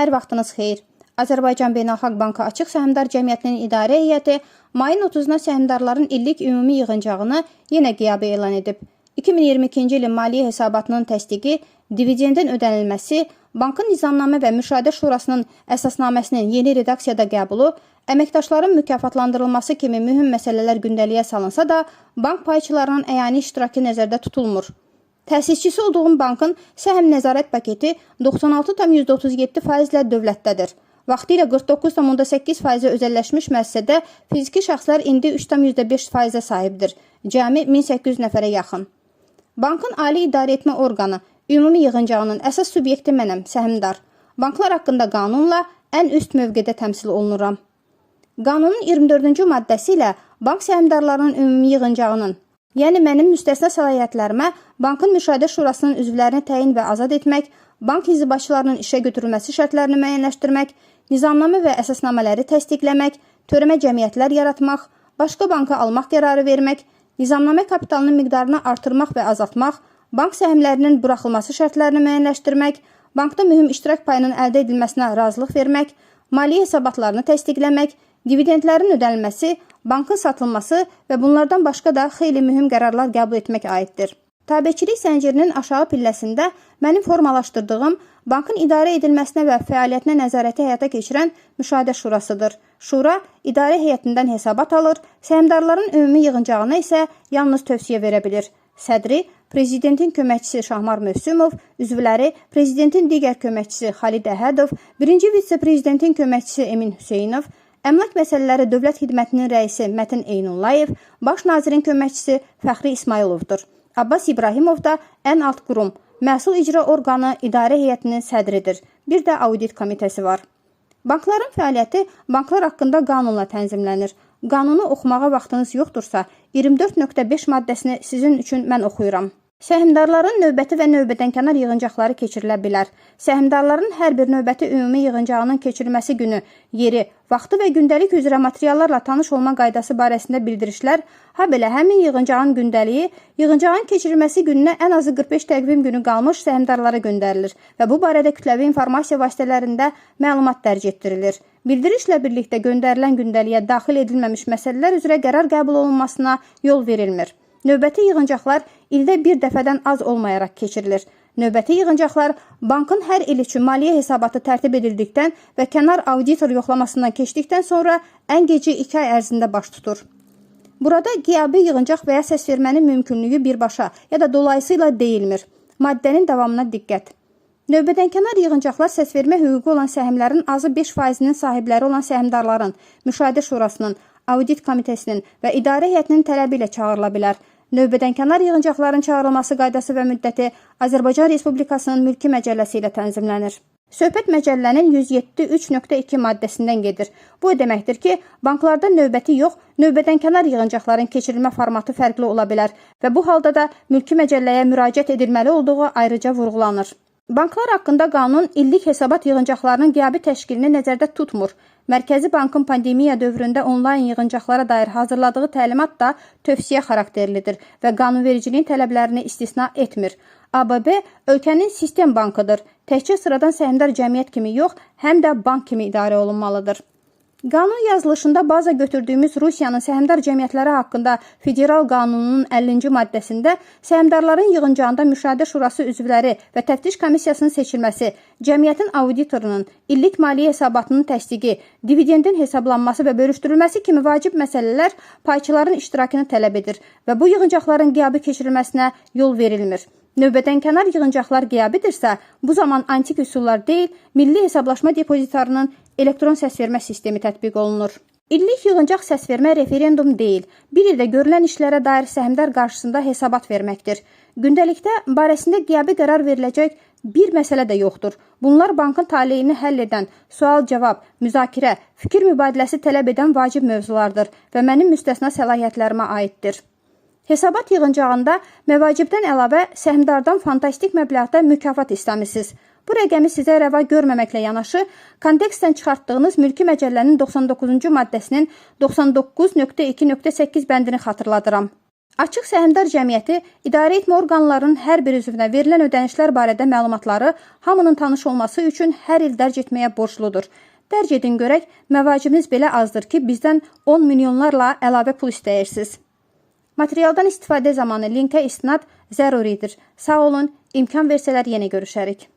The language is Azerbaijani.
Hər vaxtınız xeyir. Azərbaycan Beynəlxalq Bankı Açıq Səhmdar Cəmiyyətinin İdarə Heyəti mayın 30-na səhmdarların illik ümumi yığıncağını yenə qiyabi elan edib. 2022-ci ilin maliyyə hesabatının təsdiqi, dividendin ödənilməsi, bankın nizamnamə və müşahidə şurasının əsasnaməsinin yeni redaksiyada qəbulu, əməkdaşların mükafatlandırılması kimi mühüm məsələlər gündəliyə salınsa da, bank payçılarının əyani iştirakı nəzərdə tutulmur. Təsisçisi olduğum bankın səhm nəzarət paketi 96,37% dövlətdədir. Vaxtilə 49,8% özəlləşmiş müəssisədə fiziki şəxslər indi 3,5% sahibdir. Cəmi 1800 nəfərə yaxın. Bankın ali idarə etmə orqanı, ümumi yığıncağının əsas subyekti mənəm, səhmdar. Banklar haqqında qanunla ən üst mövqedə təmsil olunuram. Qanunun 24-cü maddəsi ilə bank səhmdarlarının ümumi yığıncağının, yəni mənim müstəsna səlahiyyətlərimə bankın müşahidə şurasının üzvlərini təyin və azad etmək, bank inzibatçılarının işə götürülməsi şərtlərini müəyyənləşdirmək, nizamnamə və əsasnamələri təsdiqləmək, törəmə cəmiyyətlər yaratmaq, başqa banka almaq qərarı vermək, nizamnamə kapitalının miqdarını artırmaq və azaltmaq, bank səhmlərinin buraxılması şərtlərini müəyyənləşdirmək, bankda mühüm iştirak payının əldə edilməsinə razılıq vermək, maliyyə hesabatlarını təsdiqləmək, dividendlərin ödənilməsi, bankın satılması və bunlardan başqa da xeyli mühüm qərarlar qəbul etmək aiddir. Tabeçilik zəncirinin aşağı pilləsində mənim formalaşdırdığım bankın idarə edilməsinə və fəaliyyətinə nəzarəti həyata keçirən müşahidə şurasıdır. Şura idarə heyətindən hesabat alır, səhmdarların ümumi yığıncağına isə yalnız tövsiyə verə bilir. Sədri, prezidentin köməkçisi Şahmar Mövsümov, üzvləri, prezidentin digər köməkçisi Xalid Əhədov, birinci vitse-prezidentin köməkçisi Emin Hüseynov, Əmlak məsələləri Dövlət Xidmətinin rəisi Mətin Eynullayev, baş nazirin köməkçisi Fəxri İsmayılovdur. Abbas İbrahimov da ən alt qurum, məhsul icra orqanı idarə heyətinin sədridir. Bir də audit komitəsi var. Bankların fəaliyyəti banklar haqqında qanunla tənzimlənir. Qanunu oxumağa vaxtınız yoxdursa, 24.5 maddəsini sizin üçün mən oxuyuram. Səhmdarların növbəti və növbədənkənar yığıncaqları keçirilə bilər. Səhmdarların hər bir növbəti ümumi yığıncağının keçirilməsi günü, yeri, vaxtı və gündəlik üzrə materiallarla tanış olma qaydası barəsində bildirişlər, habelə həmin yığıncağın gündəliyi, yığıncağın keçirilməsi gününə ən azı 45 təqvim günü qalmış səhmdarlara göndərilir və bu barədə kütləvi informasiya vasitələrində məlumat dərc etdirilir. Bildirişlə birlikdə göndərilən gündəliyə daxil edilməmiş məsələlər üzrə qərar qəbul olunmasına yol verilmir. Növbəti yığıncaqlar ildə bir dəfədən az olmayaraq keçirilir. Növbəti yığıncaqlar bankın hər il üçün maliyyə hesabatı tərtib edildikdən və kənar auditor yoxlamasından keçdikdən sonra ən gecə 2 ay ərzində baş tutur. Burada qiyabi yığıncaq və ya səsvermənin mümkünlüyü birbaşa ya da dolayısıyla deyilmir. Maddənin davamına diqqət. Növbədənkənar yığıncaqlar səsvermə hüququ olan səhmlərin azı 5%-nin sahibləri olan səhmdarların, müşahidə şurasının, audit komitəsinin və idarə heyətinin tələbi ilə çağırıla bilər. Növbədənkənar yığıncaqların çağırılması qaydası və müddəti Azərbaycan Respublikasının mülki məcəlləsi ilə tənzimlənir. Söhbət məcəllənin 107.3.2 maddəsindən gedir. Bu deməkdir ki, banklarda növbəti yox, növbədənkənar yığıncaqların keçirilmə formatı fərqli ola bilər və bu halda da mülki məcəlləyə müraciət edilməli olduğu ayrıca vurğulanır. Banklar haqqında qanun illik hesabat yığıncaqlarının qiyabi təşkilini nəzərdə tutmur. Mərkəzi Bankın pandemiya dövründə onlayn yığıncaqlara dair hazırladığı təlimat da tövsiyə xarakterlidir və qanunvericiliyin tələblərini istisna etmir. ABB ölkənin sistem bankıdır. Təkcə sıradan səhmdar cəmiyyət kimi yox, həm də bank kimi idarə olunmalıdır. Qanun yazılışında baza götürdüyümüz Rusiyanın səhmdar cəmiyyətləri haqqında federal qanununun 50-ci maddəsində səhmdarların yığıncağında müşahidə şurası üzvləri və təftiş komissiyasının seçilməsi, cəmiyyətin auditorunun, illik maliyyə hesabatının təsdiqi, dividendin hesablanması və bölüşdürülməsi kimi vacib məsələlər payçıların iştirakını tələb edir və bu yığıncaqların qiyabi keçirilməsinə yol verilmir. Növbədənkənar yığıncaqlar qiyabidirsə, bu zaman antik üsullar deyil, milli hesablaşma depozitarının elektron səsvermə sistemi tətbiq olunur. İllik yığıncaq səsvermə referendum deyil, bir ildə görülən işlərə dair səhmdar qarşısında hesabat verməkdir. Gündəlikdə barəsində qiyabi qərar veriləcək bir məsələ də yoxdur. Bunlar bankın taleyini həll edən, sual-cavab, müzakirə, fikir mübadiləsi tələb edən vacib mövzulardır və mənim müstəsna səlahiyyətlərimə aiddir. Hesabat yığıncağında məvacibdən əlavə səhmdardan fantastik məbləğdə mükafat istəmisiniz. Bu rəqəmi sizə rəva görməməklə yanaşı, kontekstdən çıxartdığınız mülki məcəllənin 99-cu maddəsinin 99.2.8 bəndini xatırladıram. Açıq Səhmdar Cəmiyyəti idarəetmə orqanlarının hər bir üzvünə verilən ödənişlər barədə məlumatları hamının tanış olması üçün hər il dərc etməyə borcludur. Dərc edin görək, məvacibiniz belə azdır ki, bizdən 10 milyonlarla əlavə pul istəyirsiniz. Materialdan istifadə zamanı linkə istinad zəruridir. Sağ olun, imkan versələr yenə görüşərik.